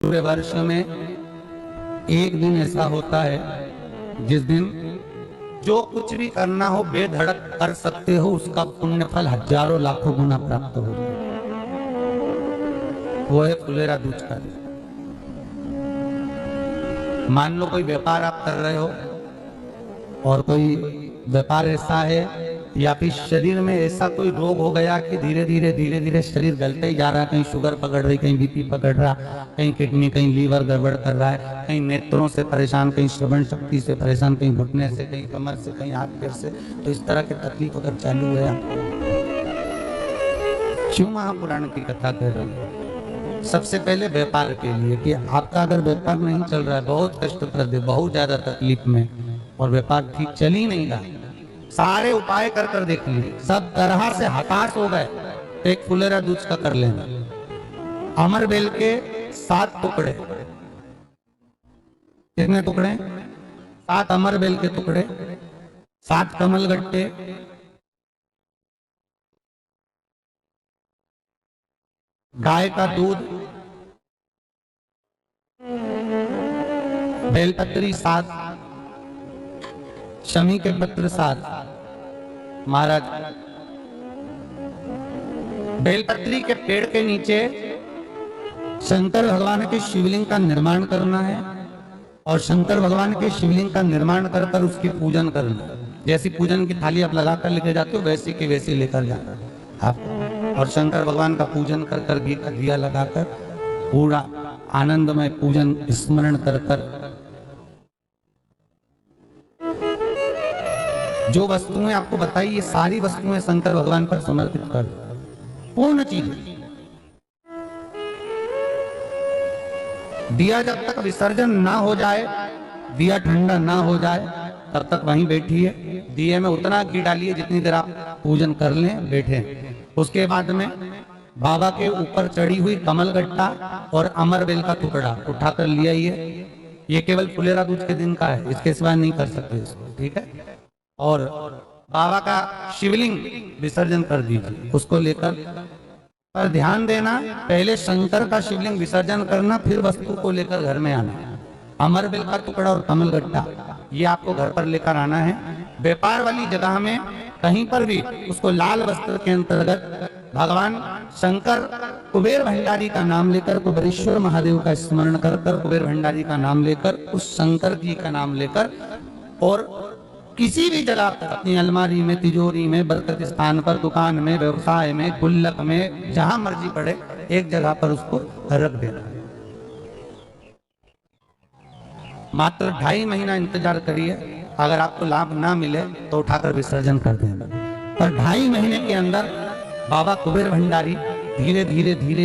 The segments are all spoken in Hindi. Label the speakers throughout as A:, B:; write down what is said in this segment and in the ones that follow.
A: पूरे वर्ष में एक दिन ऐसा होता है जिस दिन जो कुछ भी करना हो बेधड़क कर सकते हो, उसका पुण्य फल हजारों लाखों गुना प्राप्त हो जाए। वो है फुलेरा दूज का दिन। मान लो कोई व्यापार आप कर रहे हो और कोई व्यापार ऐसा है या फिर शरीर में ऐसा कोई रोग हो गया कि धीरे धीरे शरीर गलते ही जा रहा है। कहीं शुगर पकड़ रही, कहीं बीपी पकड़ रहा, कहीं किडनी, कहीं लीवर गड़बड़ कर रहा है, कहीं नेत्रों से परेशान, कहीं श्रवण शक्ति से परेशान, कहीं घुटने से, कहीं कमर से, कहीं हाथ पैर से। तो इस तरह की तकलीफ अगर चालू है आपको, शिव महापुराण की कथा कह रही है। सबसे पहले व्यापार के लिए कि आपका अगर व्यापार नहीं चल रहा है, बहुत कष्टप्रद है, बहुत ज्यादा तकलीफ में, और व्यापार ठीक चल ही नहीं रहा, सारे उपाय कर कर देख लिए, सब तरह से हताश हो गए, तो एक फुलेरा दूज का कर लेना। अमर बेल के 7 टुकड़े, कितने टुकड़े? 7 अमर बेल के टुकड़े, 7 कमल गट्टे, गाय का दूध, बेलपत्री 7, शमी के पत्र 7। महाराज, बेलपत्री के पेड़ के नीचे शंकर भगवान के शिवलिंग का निर्माण करना है, और शंकर भगवान के शिवलिंग का निर्माण कर कर उसकी पूजन करना। जैसी पूजन की थाली आप लगा कर लेके जाते हो, वैसी की वैसी लेकर जाना आप, और शंकर भगवान का पूजन कर कर, घी का दिया लगाकर पूरा आनंदमय पूजन स्मरण कर कर, जो वस्तुएं आपको बताई, ये सारी वस्तुएं शंकर भगवान पर समर्पित कर, पूर्ण चीज। दिया जब तक विसर्जन ना हो जाए, दिया ठंडा ना हो जाए, तब तक वहीं बैठिए। दिए में उतना घी डालिए जितनी देर आप पूजन कर लें, बैठे। उसके बाद में बाबा के ऊपर चढ़ी हुई कमल गट्टा और अमर बेल का टुकड़ा उठाकर ले आइए। ये केवल फुलेरा दूज के दिन का है, इसके सिवा नहीं कर सकते इसको, ठीक है। और बाबा का शिवलिंग विसर्जन कर दीजिए, उसको लेकर, पर ध्यान देना, पहले शंकर का शिवलिंग विसर्जन करना, फिर वस्तु को लेकर घर में आना। अमर बेल का टुकड़ा और कमल गट्टा ये आपको घर पर लेकर आना है। व्यापार वाली जगह में कहीं पर भी उसको लाल वस्त्र के अंतर्गत भगवान शंकर, कुबेर भंडारी का नाम लेकर, कुबेरेश्वर महादेव का स्मरण कर कर, कुबेर भंडारी का नाम लेकर, उस शंकर जी का नाम लेकर, और किसी भी जगह पर, अपनी अलमारी में, तिजोरी में, बरकत स्थान पर, दुकान में, व्यवसाय में, गुल्लक में, जहां मर्जी पड़े, एक जगह पर उसको रख देना। मात्र 2.5 महीना इंतजार करिए, अगर आपको लाभ ना मिले तो उठाकर विसर्जन कर देना। पर 2.5 महीने के अंदर बाबा कुबेर भंडारी धीरे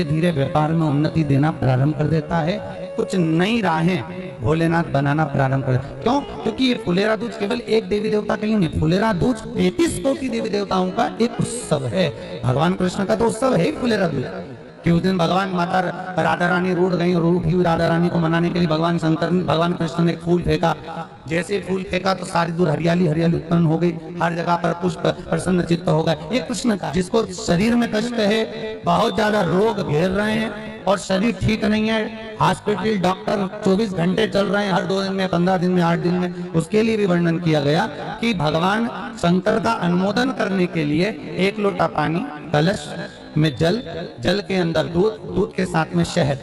A: धीरे व्यापार में उन्नति देना प्रारंभ कर देता है। कुछ नई राहें भोलेनाथ बनाना प्रारंभ कर। क्यों? क्योंकि ये फुलेरा दूज केवल एक देवी देवता का ही नहीं, फुलेरा दूज 33 कोटि देवी देवताओं का एक उत्सव है। भगवान कृष्ण का तो उत्सव है ही फुलेरा दूज, कि उस दिन भगवान माता राधा रानी रूठ गई, और रूठी हुई राधा रानी को मनाने के लिए भगवान कृष्ण ने एक फूल फेंका। जैसे फूल फेंका तो सारी दूर हरियाली उत्पन्न हो गई, हर जगह पर पुष्प प्रसन्न चित्त हो गए। ये कृष्ण का, जिसको शरीर में कष्ट है, बहुत ज्यादा रोग घेर रहे हैं और शरीर ठीक नहीं है, हॉस्पिटल डॉक्टर 24 घंटे चल रहे हैं, हर 2 दिन में, 15 दिन में, 8 दिन में, उसके लिए भी वर्णन किया गया कि भगवान शंकर का अनुमोदन करने के लिए 1 लोटा पानी, कलश में जल, जल के अंदर दूध, दूध के साथ में शहद,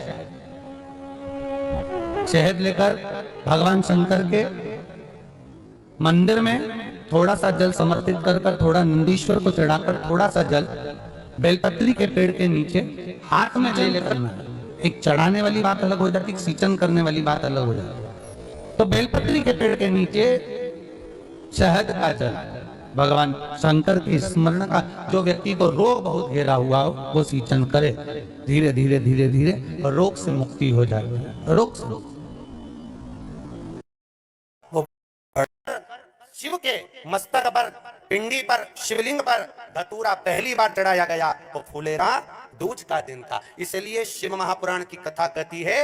A: शहद लेकर भगवान शंकर के मंदिर में थोड़ा सा जल समर्पित कर कर, थोड़ा नंदीश्वर को चढ़ाकर, थोड़ा सा जल बेलपत्री के पेड़ के नीचे हाथ में ले लेकर, एक चढ़ाने वाली बात अलग हो जाती, एक सिंचन करने वाली बात अलग हो जाती। तो बेलपत्री के पेड़ के नीचे शहद का जल, भगवान शंकर के स्मरण का, जो व्यक्ति को रोग बहुत घेरा हुआ हो वो सिंचन करे, धीरे धीरे रोग से मुक्ति हो जाए। रोग से शिव के मस्तक पर, पिंडी पर, शिवलिंग पर धतूरा पहली बार चढ़ाया गया तो फुलेरा दूज का दिन था। इसलिए शिव महापुराण की कथा कहती है,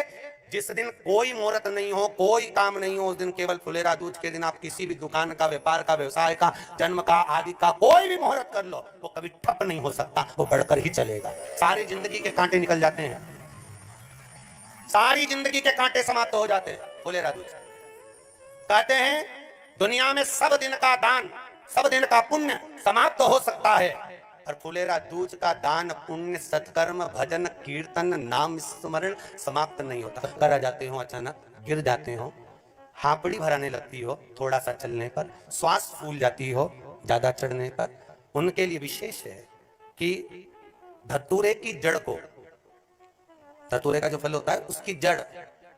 A: जिस दिन कोई मुहूर्त नहीं हो, कोई काम नहीं हो, उस दिन केवल फुलेरा दूज के दिन आप किसी भी दुकान का, व्यापार का, व्यवसाय का, जन्म का, आदि का कोई भी मुहूर्त कर लो, वो कभी ठप नहीं हो सकता, वो बढ़कर ही चलेगा। सारी जिंदगी के कांटे निकल जाते हैं,
B: सारी जिंदगी के कांटे समाप्त हो जाते हैं फुलेरा दूध से। कहते हैं दुनिया में सब दिन का दान, सब दिन का पुण्य समाप्त हो सकता है, और फुलेरा दूज का दान, पुण्य, सत्कर्म, भजन, कीर्तन, नाम स्मरण समाप्त नहीं होता। करा जाते हो, अचानक गिर जाते हो, हापड़ी भराने लगती हो थोड़ा सा चलने पर, श्वास फूल जाती हो ज्यादा चढ़ने पर, उनके लिए विशेष है कि धतूरे की जड़ को, धतूरे का जो फल होता है उसकी जड़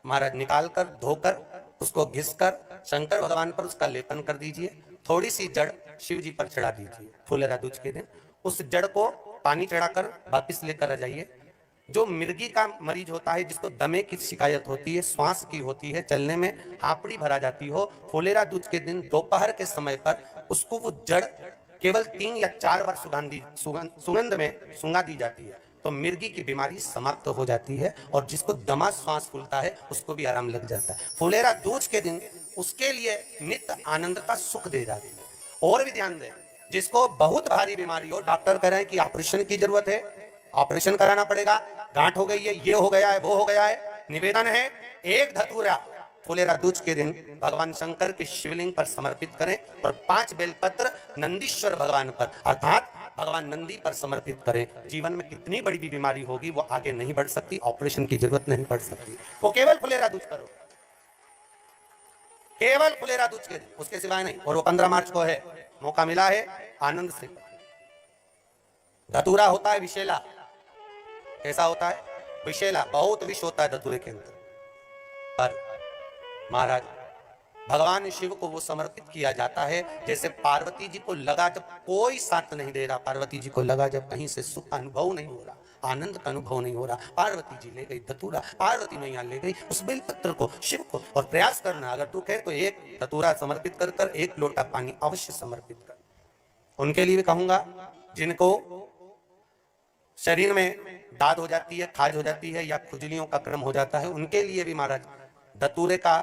B: महाराज निकाल कर धोकर उसको घिसकर शंकर भगवान पर उसका लेपन कर दीजिए, थोड़ी सी जड़ शिव जी पर चढ़ा दीजिए फुलेरा दूज के दिन। उस जड़ को पानी चढ़ाकर वापिस लेकर आ जाइए। जो मिर्गी का मरीज होता है, जिसको दमे की शिकायत होती है, श्वास की होती है, चलने में हापड़ी भरा जाती हो, फुलेरा दूज के दिन दोपहर के समय पर उसको वो जड़ केवल 3 या 4 बार सुगंध में सूंघा दी जाती है, तो मिर्गी की बीमारी समाप्त हो जाती है, और जिसको दमा श्वास फूलता है उसको भी आराम लग जाता है। फुलेरा दूज के दिन उसके लिए नित्य आनंद का सुख दे जाती है। और भी ध्यान दें, जिसको बहुत भारी बीमारी हो, डॉक्टर कह रहे हैं कि ऑपरेशन की जरूरत है, ऑपरेशन कराना पड़ेगा, गांठ हो गई है, ये हो गया है, वो हो गया है, निवेदन है एक धतूरा फुलेरा दूज के दिन भगवान शंकर के शिवलिंग पर समर्पित करें, और 5 बेलपत्र नंदीश्वर भगवान पर अर्थात भगवान नंदी पर समर्पित करें। जीवन में कितनी बड़ी भी बीमारी होगी वो आगे नहीं बढ़ सकती, ऑपरेशन की जरूरत नहीं पड़ सकती, वो केवल फुलेरा दूज करो, केवल फुलेरा दूज के दिन, उसके सिवाय नहीं। और वो 15 मार्च को है, मौका मिला है, आनंद से। धतूरा होता है विषैला, कैसा होता है? विषैला, बहुत विष होता है धतूरे के अंदर, पर महाराज भगवान शिव को वो समर्पित किया जाता है जैसे पार्वती जी को लगा, जब कोई साथ नहीं दे रहा, पार्वती जी को लगा जब कहीं से सुख अनुभव नहीं हो रहा, आनंद का अनुभव नहीं हो रहा, पार्वती जी ले गई धतूरा, पार्वती मैया ले गई उस बेलपत्र को शिव को। और प्रयास करना, अगर दुख है तो एक धतूरा समर्पित कर कर 1 लोटा पानी अवश्य समर्पित कर। उनके लिए भी कहूंगा जिनको शरीर में दाद हो जाती है, खाज हो जाती है, या खुजलियों का क्रम हो जाता है, उनके लिए भी महाराज धतूरे का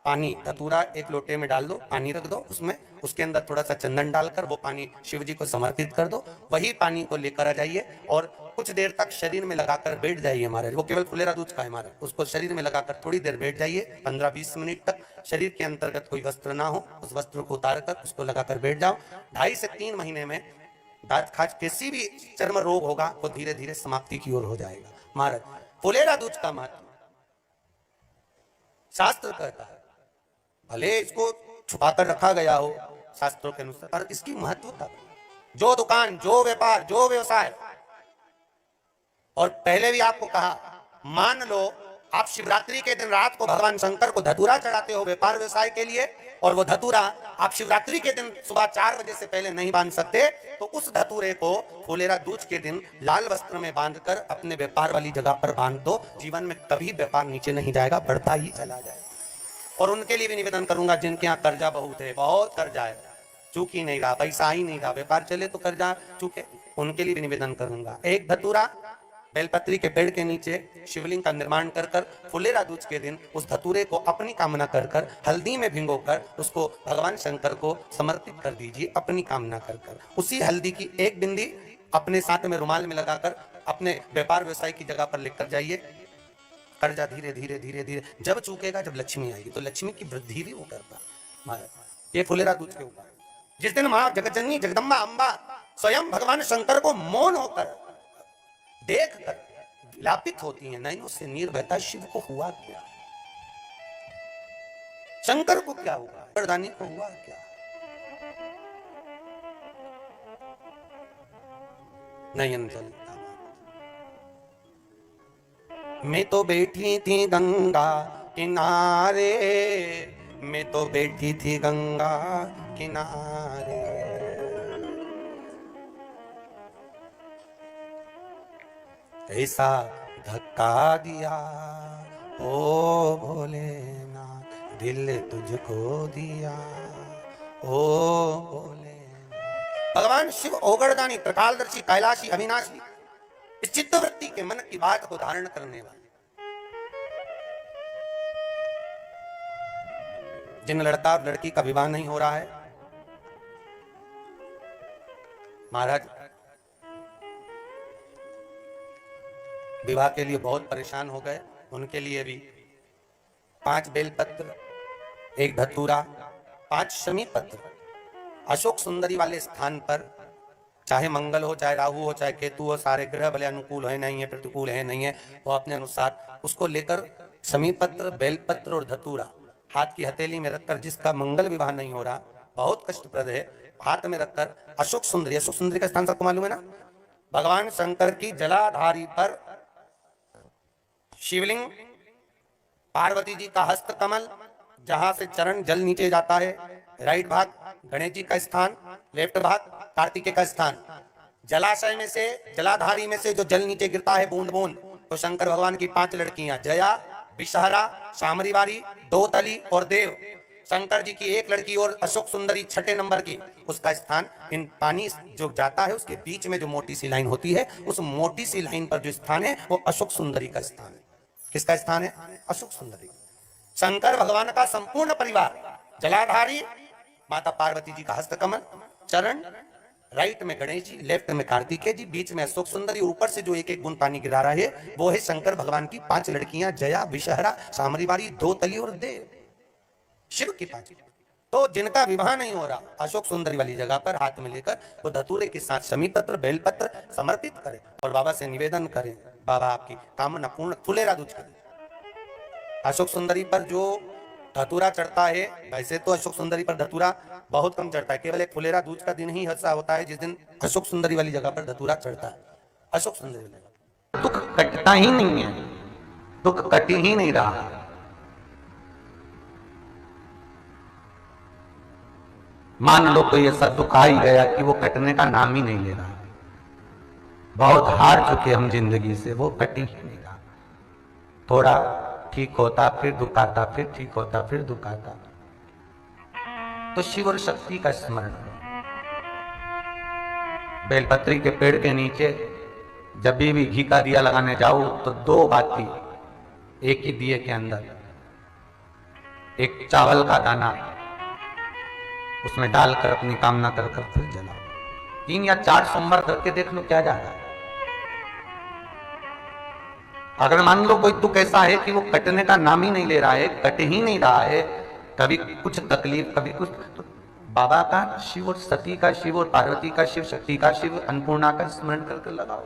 B: पानी, धतूरा 1 लोटे में डाल दो, पानी रख दो उसमें, उसके अंदर थोड़ा सा चंदन डालकर वो पानी शिव जी को समर्पित कर दो, वही पानी को लेकर आ जाइए और कुछ देर तक शरीर में लगाकर बैठ जाइए महाराज। वो केवल फुलेरा दूज का है महाराज, उसको शरीर में लगाकर थोड़ी देर बैठ जाइए, 15-20 मिनट तक। शरीर के अंतर्गत कोई वस्त्र ना हो, उस वस्त्र को उतार कर उसको लगाकर बैठ जाओ। 2.5 से 3 महीने में दांत खाज, किसी भी चर्म रोग होगा वो धीरे धीरे समाप्ति की ओर हो जाएगा। महाराज फुलेरा दूज का महत्व शास्त्र कहता है, भले इसको छुपाकर रखा गया हो शास्त्रों के अनुसार, पर इसकी महत्वता, जो दुकान, जो व्यापार, जो व्यवसाय, और पहले भी आपको कहा, मान लो आप शिवरात्रि के दिन रात को भगवान शंकर को धतूरा चढ़ाते हो व्यापार व्यवसाय के लिए, और वो धतूरा आप शिवरात्रि के दिन सुबह 4 बजे से पहले नहीं बांध सकते, तो उस धतूरे को फुलेरा दूज के दिन लाल वस्त्र में बांधकर अपने व्यापार वाली जगह पर बांध दो। जीवन में कभी व्यापार नीचे नहीं जाएगा, बढ़ता ही चला जाएगा। और उनके लिए भी निवेदन करूंगा जिनके यहाँ कर्जा बहुत है, बहुत कर्जा है, चूक ही नहीं रहा, पैसा ही नहीं रहा, व्यापार चले तो कर्जा चूके, उनके लिए भी निवेदन करूंगा, एक धतूरा बेलपत्री के पेड़ के नीचे शिवलिंग का निर्माण कर कर फुलेरा दूज के दिन उस धतूरे को अपनी कामना कर कर हल्दी में भिगोकर उसको भगवान शंकर को समर्पित कर दीजिए, अपनी कामना कर कर। उसी हल्दी की 1 बिंदी अपने साथ में रुमाल में लगाकर अपने व्यापार व्यवसाय की जगह पर लेकर जाइए। कर्जा धीरे धीरे धीरे धीरे जब चूकेगा, जब लक्ष्मी आएगी, तो लक्ष्मी की वृद्धि भी वो करता महाराज। ये फुलेरा दूज के ऊपर जिस दिन मां जगतजननी जगदम्बा अम्बा स्वयं भगवान शंकर को मौन होकर देख कर विलापित होती है, नैनों से नीर बहता, शिव को हुआ क्या, शंकर को क्या हुआ, प्रधानी को हुआ क्या। नयन जलता, मैं तो बैठी थी गंगा किनारे, मैं तो बैठी थी गंगा किनारे, ऐसा धक्का दिया ओ भोलेनाथ, दिल तुझको दिया ओ भोलेनाथ। भगवान शिव ओगड़दानी, त्रिकालदर्शी, कैलाशी, अविनाशी, इस चित्तवृत्ति के मन की बात को धारण करने वाले, जिन लड़का और लड़की का विवाह नहीं हो रहा है महाराज, विवाह के लिए बहुत परेशान हो गए, उनके लिए भी 5 बेलपत्र, 1 धतूरा, 5 शमी पत्र अशोक सुंदरी वाले स्थान पर, चाहे मंगल हो, चाहे राहु हो, चाहे केतु हो, सारे ग्रह भले अनुकूल है नहीं है, प्रतिकूल है नहीं है, वो अपने अनुसार उसको लेकर शमी पत्र, बेलपत्र और धतूरा हाथ की हथेली में रखकर, जिसका मंगल विवाह नहीं हो रहा, बहुत कष्टप्रद है, हाथ में रखकर अशोक सुंदरी का स्थान सबको मालूम है ना, भगवान शंकर की जलाधारी पर शिवलिंग, पार्वती जी का हस्त कमल, जहां से चरण जल नीचे जाता है, राइट भाग गणेश जी का स्थान, लेफ्ट भाग कार्तिकेय का स्थान, जलाशय में से, जलाधारी में से जो जल नीचे गिरता है बूंद बूंद, तो शंकर भगवान की 5 लड़कियां जया, विषहरा, सामरीवारी, दोतली और देव, शंकर जी की 1 लड़की और अशोक सुंदरी 6ठे नंबर की, उसका स्थान, इन पानी जो जाता है उसके बीच में जो मोटी सी लाइन होती है, उस मोटी सी लाइन पर जो स्थान है वो अशोक सुंदरी का स्थान है। किसका स्थान है? अशोक सुंदरी। शंकर भगवान का संपूर्ण परिवार, जलाधारी माता पार्वती जी का हस्तकमल, चरण, राइट में गणेश जी, लेफ्ट में कार्तिकेय जी, बीच में अशोक सुंदरी, ऊपर से जो 1-1 बूंद पानी गिरा रहा है वो है शंकर भगवान की 5 लड़कियां, जया, विषहरा, सामरीवारी, दोतली और देव, शिव की 5। तो जिनका विवाह नहीं हो रहा, अशोक सुंदरी वाली जगह पर हाथ में लेकर वो धतूरे के साथ शमी पत्र, बेलपत्र समर्पित करें और बाबा से निवेदन करें, बाबा आपकी कामना पूर्ण, फुलेरा दूज करें। अशोक सुंदरी पर जो धतूरा चढ़ता है, वैसे तो अशोक सुंदरी पर धतूरा बहुत कम चढ़ता है, केवल एक फुलेरा दूज का दिन ही ऐसा होता है जिस दिन अशोक सुंदरी वाली जगह पर धतूरा चढ़ता है। अशोक सुंदरी वाली
A: दुख कटता ही नहीं है, दुख कट ही नहीं रहा। मान लो कोई ऐसा दुख आ ही गया कि वो कटने का नाम ही नहीं ले रहा, बहुत हार चुके हम जिंदगी से, वो कट ही नहीं रहा। थोड़ा ठीक होता फिर दुखाता, फिर ठीक होता फिर दुखाता। तो शिव और शक्ति का स्मरण, बेलपत्री के पेड़ के नीचे जब भी घी का दिया लगाने जाओ तो 2 बाती एक ही दिए के अंदर, एक चावल का दाना उसमें डालकर अपनी कामना कर फिर जलाओ। 3 या 4 सोमवार करके देख लो क्या जा रहा है। अगर मान लो कोई दुख ऐसा है कि वो कटने का नाम ही नहीं ले रहा है, कट ही नहीं रहा है, कभी कुछ तकलीफ कभी कुछ, तो बाबा का, शिव और सती का शिव और पार्वती का शिव, शक्ति का शिव, अन्नपूर्णा का स्मरण करके लगाओ।